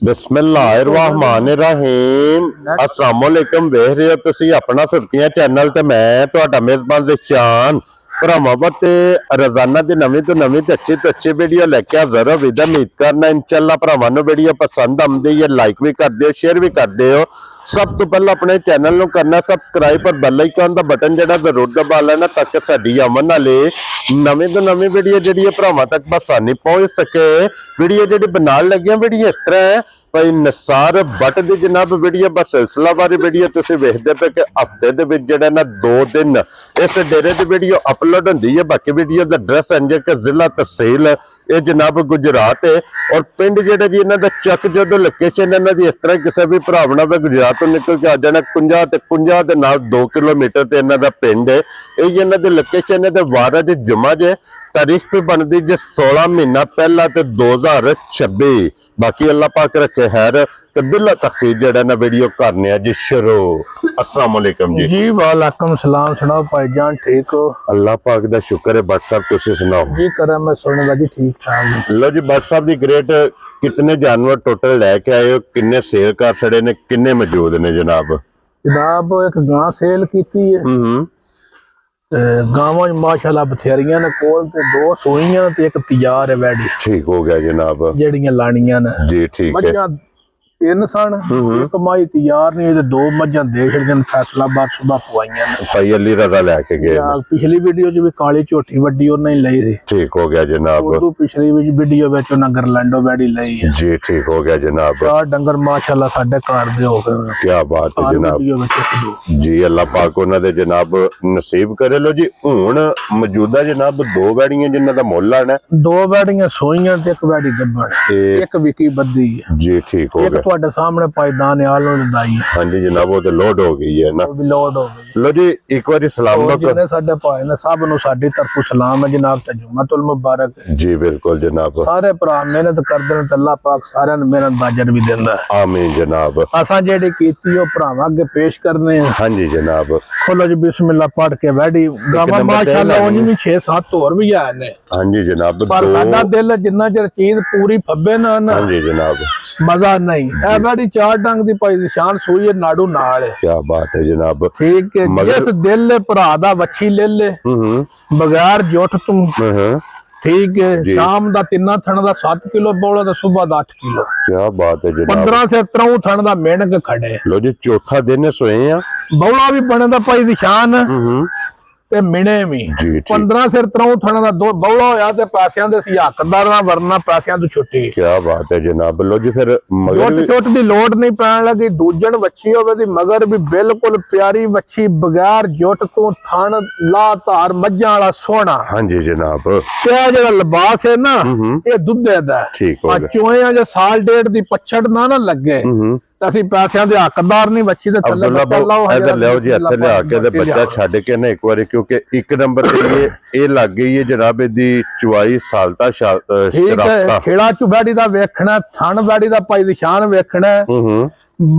बिस्मिल्लाहिर्रहमानिर्रहीम अस्सलाम वालेकुम। वेख रहे हो तुसी अपना सुर्खियां चैनल ते मैं तुहाडा मेजबान ज़िशान भरावां ते रोजाना दी नवीं तो अच्छी वीडियो लेके हाज़र हो। उम्मीद करना इंशाअल्लाह भरावां नूं वीडियो पसंद आउंदी है, लाइक भी कर दिओ, शेयर भी कर दिओ। सब तो पहले अपने चैनल नूं करना सब्सक्राइब और बेल आइकन दा बटन जिहड़ा जरूर दबा लेना ताकि साडी आमन वाली नवीं तो नवीं वीडियो जिहड़ी है भरावां तक आसानी पहुंच सके। वीडियो जिहड़ी बनाण लगे वीडियो इस तरह है भाई निसार बट दी जनाब वीडियो बस सिलसिलावार वीडियो तुसीं वेखदे पे कि हफ्ते दे विच जिहड़ा ना 2 दिन इस डेरे दी वीडियो अपलोड हुंदी है। बाकी वीडियो दा एड्रेस इंज कि जिला तहसील ये जनाब गुजरात है और पिंड जिहड़ा जी इन्हां दा चक जो लोकेशन इन्हां दी इस तरह किसी भी भरा वे गुजरात तो निकल के आ जाना 50 दे नाल 2 किलोमीटर ते इन्हां दा पिंड है। ये इन्हां दी लोकेशन है ते वार अज जुम्मा जे तारीख पे बनती जे 16 महीना पहला ते 2026। बाकी अल्लाह पाक रखे खैर ते बिला तखीर जेड़ा ना वीडियो करने जी शुरू। अस्सलाम वालेकुम जी। जी वालेकुम सलाम। सुनाओ भाईजान ठीक हो? अल्लाह पाक दा शुक्र है। बट साहब तुसी सुनाओ? जी करम मैं सुनगा जी ठीक ठाक। लो जी बट साहब दी ग्रेट कितने जानवर टोटल लेके आए हो, किन्ने सेल कर छड़े ने, किन्ने मौजूद ने जनाब? जनाब एक गां सेल कीती है गावां माशाल्लाह बथेरियां ने कोल ते 2 सोइयां ते एक तैयार है वैडी। ठीक हो गया जनाब। जेड़ियां लानियां ने जी ठीक है। मज्जां 3 सन, एक माई तैयार नहीं ते 2 मज्जां दे छड़ियां फैसलाबाद सुबह पवाइयां ने। भाई अली रजा लेके गए। पिछली वीडियो च भी काली झोटी वड्डी उन्हें ही लई थी। ठीक हो गया जनाब। उदू पिछली वीडियो विच उन्हें गरलैंडो वैडी लई है। जी ठीक हो गया जनाब। 4 डंगर माशाल्लाह साडे घर दे हो गए। क्या बात है जनाब। जी अल्लाह पाक उन्हां दे जनाब नसीब करे। लो जी हुण मौजूदा जनाब 2 वैड़ियां जिन्हां दा मुੱਲ आना 2 वैड़ियां सोइयां ते एक वैड़ी गब्बड़, एक विकी बद्दी है। जी ठीक हो गया। ਤੁਹਾਡੇ ਸਾਹਮਣੇ ਪਾਇਦਾਨ ਆਲੋਂ ਲਦਾਈ। ਹਾਂਜੀ ਜਨਾਬ ਉਹ ਤੇ ਲੋਡ ਹੋ ਗਈ ਹੈ ਨਾ। ਉਹ ਵੀ ਲੋਡ ਹੋ ਗਈ। ਲੋ ਜੀ ਇੱਕ ਵਾਰੀ ਸਲਾਮ ਲੋ ਜਿਹਨੇ ਸਾਡੇ ਭਾਈ ਨੇ ਸਭ ਨੂੰ ਸਾਡੀ ਤਰਫੋਂ ਸਲਾਮ ਹੈ ਜਨਾਬ ਤੇ ਜੁਮਅਤੁਲ ਮੁਬਾਰਕ। ਜੀ ਬਿਲਕੁਲ ਜਨਾਬ। ਸਾਰੇ ਭਰਾ ਮਿਹਨਤ ਕਰਦੇ ਨੇ ਤੇ ਅੱਲਾਹ ਪਾਕ ਸਾਰਿਆਂ ਨੂੰ ਮਿਹਨਤ ਦਾ ਅਜਰ ਵੀ ਦਿੰਦਾ ਹੈ। ਆਮੀਨ ਜਨਾਬ। ਅਸਾਂ ਜਿਹੜੀ ਕੀਤੀ ਉਹ ਭਰਾਵਾਂ ਅੱਗੇ ਪੇਸ਼ ਕਰਨੇ ਆ। ਹਾਂਜੀ ਜਨਾਬ। ਖੋਲੋ ਜੀ ਬਿਸਮਿਲ੍ਲਾ ਪੜ੍ਹ ਕੇ ਵੈਡੀ ਗਾਵਾਂ ਮਾਸ਼ਾਅੱਲਾ ਉਂਝ ਵੀ 6-7 ਹੋਰ ਵੀ ਆਏ ਨੇ। ਹਾਂਜੀ ਜਨਾਬ। ਪਰ ਸਾਡਾ ਦਿਲ ਜਿੰਨਾ ਚਿਰ ਚੀਜ਼ ਪੂਰੀ ਫੱਬੇ ਨਾ ਹਾਂਜੀ ਜਨਾਬ मजा नहीं। बड़ी 4 डंग दी भाई निशान सुई है नाड़ू नाल है। क्या बात है जनाब। ठीक है जिस दिल भरा दा वच्छी ले ले बगैर जोठ तुम। ठीक है शाम दा 3 थण दा 7 किलो बौला दा सुबह दा 8 किलो। क्या बात है जनाब। 15 से 13 थण दा मेंढक खड़े। लो जी चौथा दिन सोए हैं। बौला भी बने दा भाई निशान ते मिणे भी 15 से 13 थण दा 2 बौला होया ते पैसियां दे सी हकदार ना वरना पैसियां तो छुट्टी। क्या बात है जनाब। लो जी फिर मगर छोट दी लोड नहीं पैण लगी। दूजन वच्छी होवे दी मगर भी बिल्कुल प्यारी वच्छी बगैर जुट तो थण ला धार मज्जां वाला सोहना। हां जी जनाब। ते जेड़ा लिबास है ना ये दुद्धे दा। ठीक हो गया। चोया जे साल डेढ़ दी पछड़ ना लगे ਅਸੀਂ ਪੈਸਿਆਂ ਦੇ ਹੱਕਦਾਰ ਨਹੀਂ। ਬੱਚੀ ਦੇ ਥੱਲੇ ਬੱਚਾ ਲਾਓ ਇਧਰ ਲਿਆਓ ਜੀ ਇੱਥੇ ਲਿਆ ਕੇ ਤੇ ਬੱਚਾ ਛੱਡ ਕੇ ਨਾ ਇੱਕ ਵਾਰੀ ਕਿਉਂਕਿ 1 ਨੰਬਰ ਤੇ ਇਹ ਲੱਗ ਗਈ ਹੈ ਜਨਾਬ ਇਹਦੀ ਚੁਆਈ ਸਾਲਤਾ ਸ਼ਰਾਫਤਾ। ਖੇੜਾ ਚੁਬੈੜੀ ਦਾ ਵੇਖਣਾ ਥਣ ਬੈੜੀ ਦਾ ਭਾਈ ਨਿਸ਼ਾਨ ਵੇਖਣਾ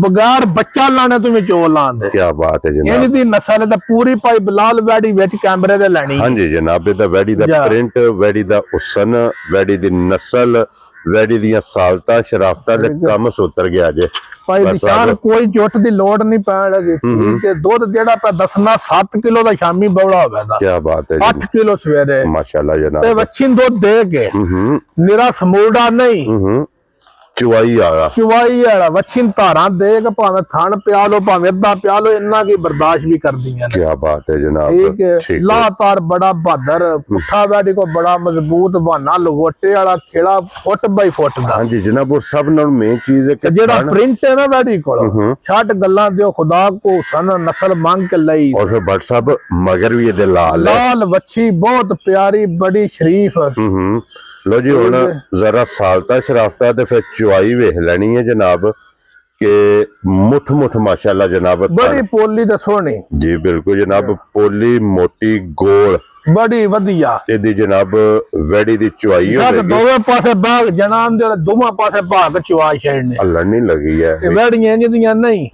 ਬਗੈਰ ਬੱਚਾ ਲਾਣੇ ਤੁਸੀਂ ਚੋ ਲਾਂਦੇ। ਕੀ ਬਾਤ ਹੈ ਜਨਾਬ। ਇਹਦੀ ਨਸਲ ਤਾਂ ਪੂਰੀ ਭਾਈ ਬਲਾਲ ਵੈੜੀ ਵਿੱਚ ਕੈਮਰੇ ਦੇ ਲੈਣੀ। ਹਾਂਜੀ ਜਨਾਬ ਇਹਦਾ ਵੈੜੀ ਦਾ ਪ੍ਰਿੰਟ ਵੈੜੀ ਦਾ ਹੁਸਨ ਵੈੜੀ ਦੀ ਨਸਲ ਵੈੜੀ ਦੀਆਂ ਸਾਲਤਾ ਸ਼ਰਾਫਤਾਂ ਦੇ ਕੰਮ ਸੁੱਤਰ ਗਿਆ ਜੇ ਭਾਈ ਨਿਸ਼ਾਨ ਕੋਈ ਜੁੱਟ ਦੀ ਲੋੜ ਨਹੀਂ ਪੈਣ ਲੱਗੀ। ਠੀਕ ਹੈ ਦੁੱਧ ਜਿਹੜਾ ਪਾ ਦੱਸਣਾ 7 ਕਿਲੋ ਦਾ ਸ਼ਾਮੀ ਬੌਲਾ ਹੋਵੇਗਾ। ਕੀ ਬਾਤ ਹੈ। 8 ਕਿਲੋ ਸਵੇਰੇ ਮਾਸ਼ਾਅੱਲਾ ਜਨਾਬ। ਤੇ ਵੱਛੀ ਦੁੱਧ ਦੇ ਕੇ ਮੇਰਾ ਸਮੂੜਾ ਨਹੀਂ ਚੁਆਈ ਵਾਲਾ ਵੱਛੀ ਧਾਰਾਂ ਦੇ ਕੇ ਭਾਵੇਂ ਥਣ ਪਿਆ ਲੋ ਭਾਵੇਂ ਅੱਧਾ ਪਿਆ ਲੋ ਇੰਨਾ ਕੀ ਬਰਦਾਸ਼ਤ ਵੀ ਕਰਦੀਆਂ ਨੇ। ਕੀ ਬਾਤ ਹੈ ਜਨਾਬ। ਠੀਕ ਹੈ ਲਾਤਾਰ ਬੜਾ ਬਹਾਦਰ ਪੁੱਠਾ ਬੈਡੀ ਕੋ ਬੜਾ ਮਜ਼ਬੂਤ ਬਹਾਨਾ ਲਗੋਟੇ ਵਾਲਾ ਖੇੜਾ ਫੁੱਟ ਬਾਈ ਫੁੱਟ ਦਾ। ਹਾਂਜੀ ਜਨਾਬ ਉਹ ਸਭ ਨਾਲ ਮੇਨ ਚੀਜ਼ ਹੈ ਕਿ ਜਿਹੜਾ ਪ੍ਰਿੰਟ ਹੈ ਨਾ ਬੈਡੀ ਕੋਲ ਛੱਡ ਗੱਲਾਂ ਦਿਓ ਖੁਦਾ ਕੋ ਸਨ ਨਸਲ ਮੰਗ ਕੇ ਲਈ। ਔਰ ਫਿਰ ਬਟ ਸਾਹਿਬ ਮਗਰ ਵੀ ਇਹਦੇ ਲਾਲ ਵੱਛੀ ਬਹੁਤ ਪਿਆਰੀ ਬੜੀ ਸ਼ਰੀਫ। लो जी हुण जरा सालता शराफता ते फिर चुआई वेख लेनी है जनाब के मुठ मुठ माशाल्लाह जनाब बड़ी पोली ते सोहनी। जी बिल्कुल जनाब पोली मोटी गोल बड़ी वधिया एदी जनाब वैड़ी दी चुआई होवेगी। दोवे पासे बाग जनाब दे दोवां पासे भाग चुआ छेड़ने। अल्लाह नहीं लगी है वैड़ियां इंज दियां नहीं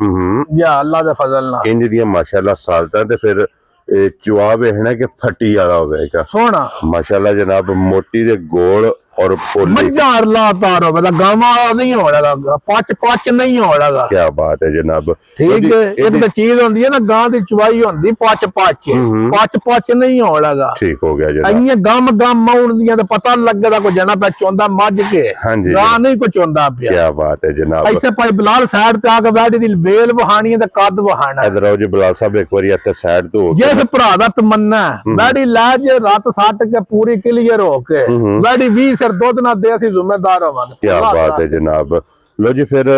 या अल्लाह दे फजल नाल इंज दियां माशाल्लाह सालता ते फिर चुआ वेखना कि फटी वाला होगा सोहना माशाल्लाह जनाब मोटी दे गोल और पोली मझार लातार हो मतलब गावा नहीं होगा पच पच नहीं होगा। क्या बात है जनाब। ठीक है एक तो चीज होती है ना गां की चवाई होती पच पच पच पच नहीं होगा। ठीक हो गया जनाब। इं गम गम माउन दियां तो पता लगदा कोई जना पे चौंदा मझ के हाँ जी गां नहीं कोई चौंदा पिया। क्या बात है जनाब। इत्थे भाई बिलाल साइड ते आके बैठी दी वेल वहानी है ते कद वहाना। इधर आओ जी बिलाल साहब एक बार इत्थे साइड तो जिस भरा दा तमन्ना बैठी लै जे रात सट के पूरी क्लियर हो के बैठी 20 सिर दुध ना दे असीं जिम्मेदार होवांगे। क्या बात है जनाब। लो जी फिर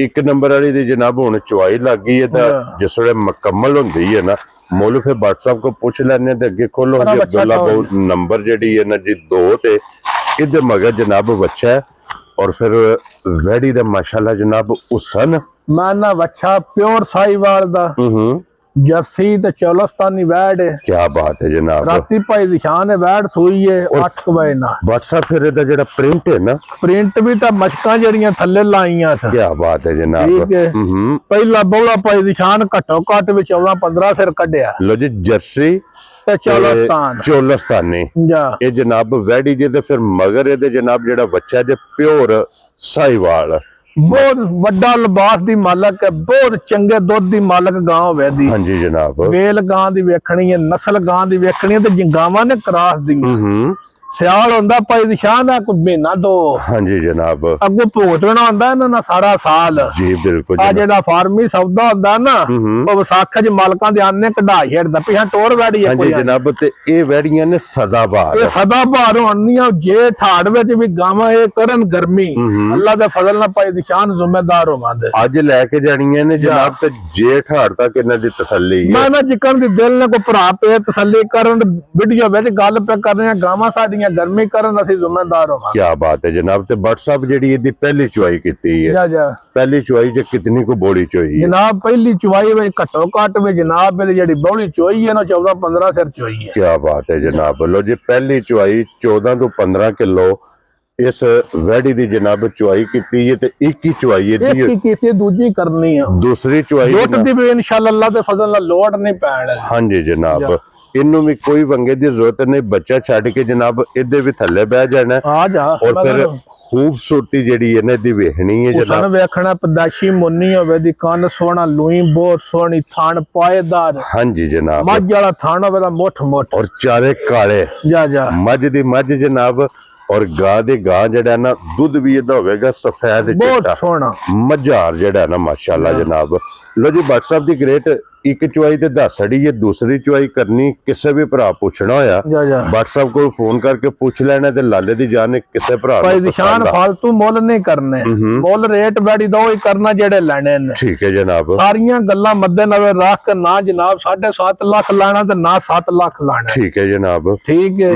एक नंबर वाली दी जनाब हुण चवाई लग गई है तां जिस वेले मुकम्मल हुंदी है ना मुल फिर व्हाट्सएप को पूछ लैने ते अगे खोलो जी अब्दुल्ला बहु नंबर जेडी है ना जी 2 ते इधर मगर जनाब बच्चा है और फिर वैडी दा माशाल्लाह जनाब हुसन माना बच्चा प्योर साहिवाल दा जर्सी ते चौलस्तानी वैड है। क्या बात है जनाब। राती भाई दिशान है वैड सोई है 8 बजे ना व्हाट्सएप फिर इहदा जेड़ा प्रिंट है ना प्रिंट भी तो मशकां जड़ियां थल्ले लाइयां थे। क्या बात है जनाब। ठीक है पहला बौला भाई दिशान घट्टो घट भी 14-15 सिर कढ़िया। लो जी जर्सी ते चौलस्तानी ये जनाब वैडी जे ते फिर मगर इहदे जनाब जेड़ा बच्चा जे प्योर साहिवाल बहुत वड्डा लिबास दी मालक है बहुत चंगे दुध दी मालक गां होवे दी। हाँ जी जनाब। वेल गां दी वेखनी है नस्ल गां दी वेखनी है ते गावां ने क्रॉस दी सियाल होंदा भाई दिशान दा कोई महीना 2। हाँ जी जनाब। अगो भोगतना होंदा ना ना सारा साल जी बिल्कुल। आ जेड़ा फार्मी सौदा होंदा ना ओ विसाखा च मालकां दे आने कढा छेड़दा पिछा टोर वैड़ी है। हाँ जी जनाब ते ए वैड़ियां ने सदाबहार ये सदाबहार होंदियां जे ठाड़ विच भी गावां ए करन गर्मी अल्लाह दे फजल नाल भाई दिशान जिम्मेदार होवांदे। आज लेके जानियां ने जनाब ते जेठ हाड़ तक इन्हां दी तसल्ली है। मैं ना जिकन दी दिल ने को भरा पे तसल्ली करन वीडियो विच गल पे करने गावां साडियां गर्मी करन असीं जिम्मेदार होवांगे। क्या बात है जनाब। ते व्हाट्सएप जेडी इहदी पहली चुवाई कीती है जा जा पहली चुवाई च कितनी को बोली चोई है जनाब। पहली चुवाई में घट्टो घट में जनाब जेडी बौली चोई है ना 14-15 सिर चोई है। क्या बात है जनाब। लो जी पहली चुवाई 14 तो 15 किलो इस वैडी दी जनाब चुवाई कीती है ते एक ही चुवाई है एक ही कीती दूजी करनी है दूसरी चुवाई लोट दी भी इंशाल्लाह अल्लाह दे फजल नाल लोट नहीं पैण। हाँ जी जनाब। इन्नू भी कोई वंगे दी जरूरत नहीं बच्चा छड़ के जनाब इहदे भी थल्ले बह जाना आ जा और फिर खूबसूरती जेडी है ना दी वेखनी है जनाब। उसन वेखना पदाशी मुन्नी होवे दी कान सोहना लुई बहुत सोहनी थान पाएदार। हाँ जी जनाब। मझ वाला थान होवे दा मुठ मुठ और चारे काले जा जा मझ दी मझ जनाब और गां दे गां जेड़ा ना दूध भी इहदा होवेगा सफेद बहुत चिट्टा सोहना मझार जेड़ा ना माशाल्लाह जनाब। लो जी व्हाट्सएप दी ग्रेट एक चुवाई ते दसड़ी है दूसरी चुवाई करनी किसे भी भरा पूछना होया व्हाट्सएप को फोन करके पूछ लेना ते लाले दी जान किसे भरा भाई निशान फालतू मुल नहीं करने मुल रेट बैठी दो ही करना जेड़े लेने ने। ठीक है जनाब। सारियां गल्लां मद्देनजर रख के ना जनाब 7.5 लाख लाना ते ना 7 लाख लाना। ठीक है जनाब। ठीक है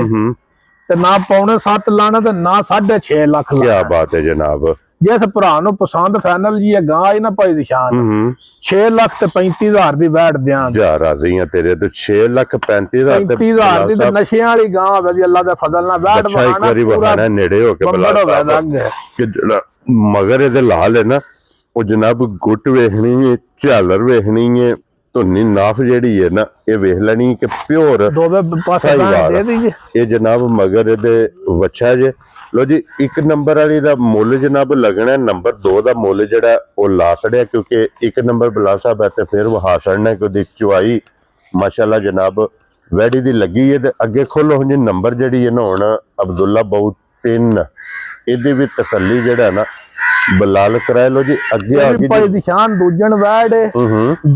ते ना 6.25 लाना ते ना 6.5 लाख लाना। क्या बात है जनाब। जिस भरा नु पसंद फाइनल जी है गां आई ना भाई दिशान 6 लाख ते 35,000 दी बैठ दियां जा राजी हैं तेरे तो 6,35,000 ते 35,000 दी ते नशे वाली गां होवे दी अल्लाह दे फजल नाल बैठ बनाना एक बारी बहाना नेड़े होके बुला कि जेड़ा मगर इहदे लाल है ना ओ जनाब गुट वेखनी है झालर वेखनी है धुनी नाफ जेड़ी है ना ये वेख लेनी कि प्योर ये जनाब मगर इहदे वच्छा जे। लो जी एक नंबर वाली दा मुल जनाब लगना नंबर 2 दा मुल जेड़ा ओ ला छड़िया क्योंकि एक नंबर बिलाल साहब है ते फिर वहा छड़ना क्योंकि चुवाई माशाल्लाह जनाब वैडी दी लगी है ते अगे खोलो जी नंबर जेड़ी है ना हुण अब्दुल्ला बहु 3 इहदी भी तसल्ली जेड़ा ना बिलाल कराए। लो जी अगे आ गई भाई दिशान दूजन वैड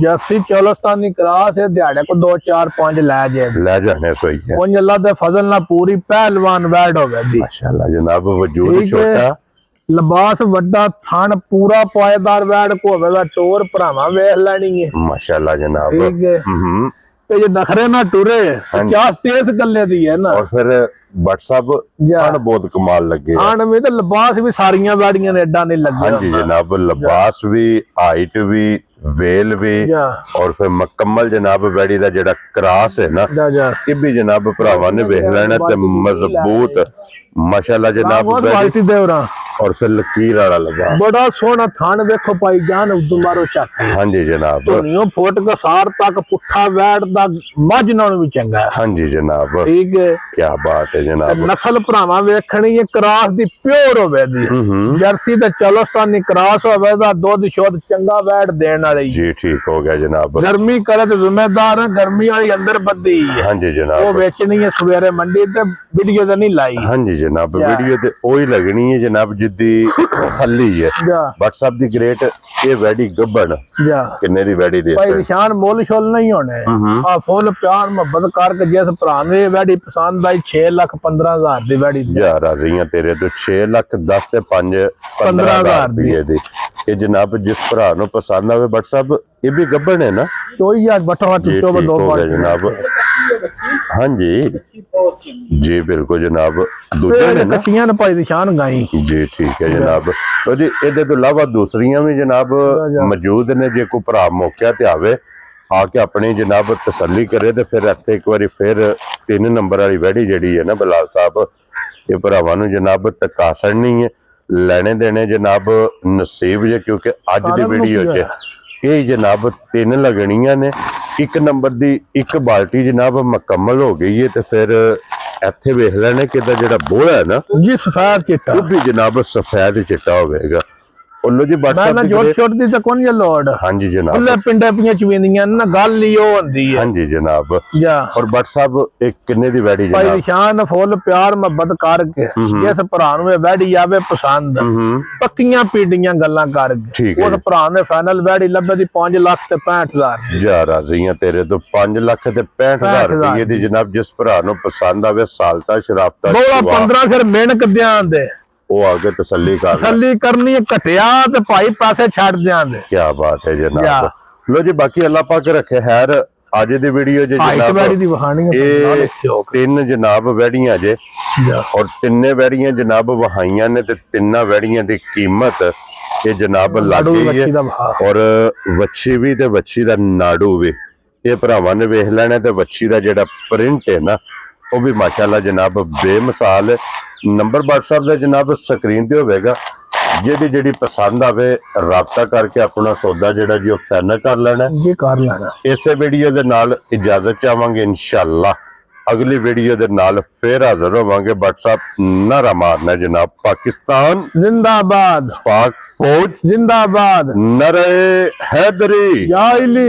जर्सी चौलस्तानी क्रॉस है दिहाड़े को 2 4 5 ले जाने सही है। उन अल्लाह दे फजल ना पूरी पहलवान वैड होवे दी माशाल्लाह जनाब। वजूद छोटा लिबास वड्डा थान पूरा पायदार वैड को होवेगा टोर भरावा वेख लेनी है माशाल्लाह जनाब। ठीक है ते जे नखरे ना टुरे 50 30 गल्ले दी है ना। और फिर व्हाट्सएप बहुत कमाल लगे में तो लिबास भी सारियां वैड़ियां ने एडा नहीं लगे। हाँ जी जनाब। लिबास भी हाइट भी वेल भी और फिर मुकम्मल जनाब वैड़ी दा जेड़ा क्रॉस है ना ये भी जनाब भरावां ने वेख लेना ते मजबूत माशाल्लाह जनाब बहुत बैडी क्वालिटी देवरा और फिर लकीर वाला लगा। बड़ा सोना थान देखो भाई जान उदू मारो चाहते हाँ जी जनाब, धुनियों फुट के सार तक पुट्ठा वैट दा मझ नालों भी चंगा है। हाँ जी जनाब, ठीक है, क्या बात है जनाब। नस्ल भरावां वेखणी है क्रॉस दी प्योर होवे दी, जर्सी ते चलोस्तानी क्रॉस होवे दा दुध शुद्ध चंगा वैट देण वाली। जी ठीक हो गया जनाब। गर्मी करे ते जिम्मेदार है, गर्मी वाली अंदर बद्दी है। हाँ जी वो जनाब, बेचनी है सवेरे मंडी ते वीडियो ते नहीं लाई। हाँ जी जनाब, वीडियो ते ओही लगनी है जनाब जिद्दी तसल्ली है। जा व्हाट्सएप दी ग्रेट ये वैडी गब्बन जा किन्ने दी वैडी दे भाई निशान मोल शोल नहीं होने आ फुल प्यार मोहब्बत करके जिस भरा ने वैडी पसंद आई 6,15,000 दी वैडी जा राजियां तेरे तो 6,10,000 ते 15,000 रुपये दी। ये जनाब जिस भरा नु पसंद आवे व्हाट्सएप ये भी गब्बन है ना। तो ही आज बटवा जी टुटो ठीक दो हो गया बार जनाब। हाँ जी जी बिल्कुल जनाब, दूजे ने ना। कच्चियां ने भाई निशान गाई। जी ठीक है जनाब। तो जी ਇਹਦੇ ਤੋਂ ਇਲਾਵਾ ਦੂਸਰੀਆਂ ਵੀ ਜਨਾਬ ਮੌਜੂਦ ਨੇ, ਜੇ ਕੋਈ ਭਰਾ ਮੌਕਿਆ ਤੇ ਆਵੇ ਆ ਕੇ ਆਪਣੀ ਜਨਾਬ ਤਸੱਲੀ ਕਰੇ ਤੇ ਫਿਰ ਇੱਥੇ ਇੱਕ ਵਾਰੀ ਫਿਰ 3 ਨੰਬਰ ਵਾਲੀ ਵੈੜੀ ਜਿਹੜੀ ਹੈ ਨਾ ਬਲਾਲ ਸਾਹਿਬ, ਇਹ ਭਰਾਵਾਂ ਨੂੰ ਜਨਾਬ ਟਕਾ ਛੱਡਣੀ ਹੈ। ਲੈਣੇ ਦੇਣੇ ਜਨਾਬ ਨਸੀਬ ਜੇ, ਕਿਉਂਕਿ ਅੱਜ ਦੀ ਵੀਡੀਓ 'ਚ ਇਹ ਜਨਾਬ 3 ਲੱਗਣੀਆਂ ਨੇ। 1 ਨੰਬਰ ਦੀ ਇੱਕ ਬਾਲਟੀ ਜਨਾਬ ਮੁਕੰਮਲ ਹੋ ਗਈ ਹੈ ਤੇ ਫਿਰ ਇੱਥੇ ਵੇਖ ਲੈਣੇ ਕਿਦਾ ਜਿਹੜਾ ਬੋਲਾ ਹੈ ਨਾ जी सफेद चिट्टा ਉਹ ਵੀ ਜਨਾਬ ਸਫੈਦ ਚਿੱਟਾ ਹੋਵੇਗਾ। ਉਹਲੋ ਜੀ मैं WhatsApp ना ਦੀ जोट ग्रेट- छोट दी ते कोन ये लोड ਹਾਂਜੀ ਜਨਾਬ, ਉਹਲੇ ਪਿੰਡੇ ਪੀਆਂ ਚਵੇਂਦੀਆਂ ਨਾ ਗੱਲ ਹੀ ਉਹ ਹੁੰਦੀ ਹੈ। ਹਾਂਜੀ ਜਨਾਬ। ਜਾ ਔਰ WhatsApp ਇੱਕ ਕਿੰਨੇ ਦੀ ਵੈੜੀ ਭਾਈ ਜਨਾਬ? ਨਿਸ਼ਾਨ ਫੁੱਲ ਪਿਆਰ ਮੁਹੱਬਤ ਕਰਕੇ ਜਿਸ ਭਰਾ ਨੂੰ ਇਹ ਵੈੜੀ ਆਵੇ ਪਸੰਦ ਪੱਕੀਆਂ ਪੀੜੀਆਂ ਗੱਲਾਂ ਕਰਕੇ ਠੀਕ ਹੈ ਉਸ ਭਰਾ ਨੇ ਫਾਈਨਲ ਵੈੜੀ ਲੱਭੇ ਦੀ 5 ਲੱਖ ਤੇ 65,000 ਜਾ ਰਾਜ਼ੀਆਂ ਤੇਰੇ ਤੋਂ 5 ਲੱਖ ਤੇ 65,000 ਰੁਪਏ ਦੀ ਜਨਾਬ। ਜਿਸ ਭਰਾ ਨੂੰ ਪਸੰਦ ਆਵੇ ਸਾਲਤਾ ਸ਼ਰਾਬਤਾ ਬੋਲਾ ਸ਼ਰਾਬ, 15 ਫਿਰ ਮਿਹਨਤ ਦਿਆਂ ਦੇ ਉਹ ਆ ਕੇ ਤਸੱਲੀ ਕਰ ਲੈ। ਤਸੱਲੀ ਕਰਨੀ ਹੈ, ਘਟਿਆ ਤੇ ਭਾਈ ਪੈਸੇ ਛੱਡ ਦਿਆਂ ਦੇ। ਕੀ ਬਾਤ ਹੈ ਜਨਾਬ। ਜਾ। ਲੋ ਜੀ ਬਾਕੀ ਅੱਲਾਹ ਪਾਕ ਰੱਖੇ ਖੈਰ। ਅੱਜ ਦੀ ਵੀਡੀਓ ਜੇ ਹਾਈਟ ਵੈੜੀ ਜਨਾਬ ਦੀ ਵਹਾਣੀ ਇਹ 3 ਜਨਾਬ ਵੈੜੀਆਂ ਜੇ ਔਰ ਤਿੰਨੇ ਵੈੜੀਆਂ ਜਨਾਬ ਵਹਾਈਆਂ ਨੇ ਤੇ ਤਿੰਨਾਂ ਵੈੜੀਆਂ ਦੀ ਕੀਮਤ ਇਹ ਜਨਾਬ ਲੱਗ ਗਈ ਹੈ। ਔਰ ਵੱਛੀ ਵੀ ਤੇ ਵੱਛੀ ਦਾ ਨਾੜੂ ਵੀ ਇਹ ਭਰਾਵਾਂ ਨੇ ਵੇਖ ਲੈਣਾ ਤੇ ਵੱਛੀ ਦਾ ਜਿਹੜਾ ਪ੍ਰਿੰਟ ਹੈ ਨਾ ਉਹ ਵੀ ਮਾਸ਼ਾਅੱਲਾ ਜਨਾਬ ਬੇਮਿਸਾਲ ਹੈ। ਨੰਬਰ WhatsApp ਦਾ ਜਨਾਬ ਸਕਰੀਨ ਤੇ ਹੋਵੇਗਾ। ਜਿਹੜੀ ਪਸੰਦ ਆਵੇ ਰਾਬਤਾ ਕਰਕੇ ਆਪਣਾ ਸੌਦਾ ਜਿਹੜਾ ਜੀ ਉਹ ਫਾਈਨਲ ਕਰ ਲੈਣਾ। ਜੀ ਕਰ ਲੈਣਾ। ਇਸੇ ਵੀਡੀਓ ਦੇ ਨਾਲ ਇਜਾਜ਼ਤ ਚਾਹਾਂਗੇ ਇਨਸ਼ਾਅੱਲਾ। ਅਗਲੀ ਵੀਡੀਓ ਦੇ ਨਾਲ ਫੇਰ ਹਾਜ਼ਰ ਹੋਵਾਂਗੇ। WhatsApp ਨਾਰਾ ਮਾਰਨਾ ਜਨਾਬ। ਪਾਕਿस्तान जिंदाबाद, पाक फौज जिंदाबाद, नरे हैदरी। या इली।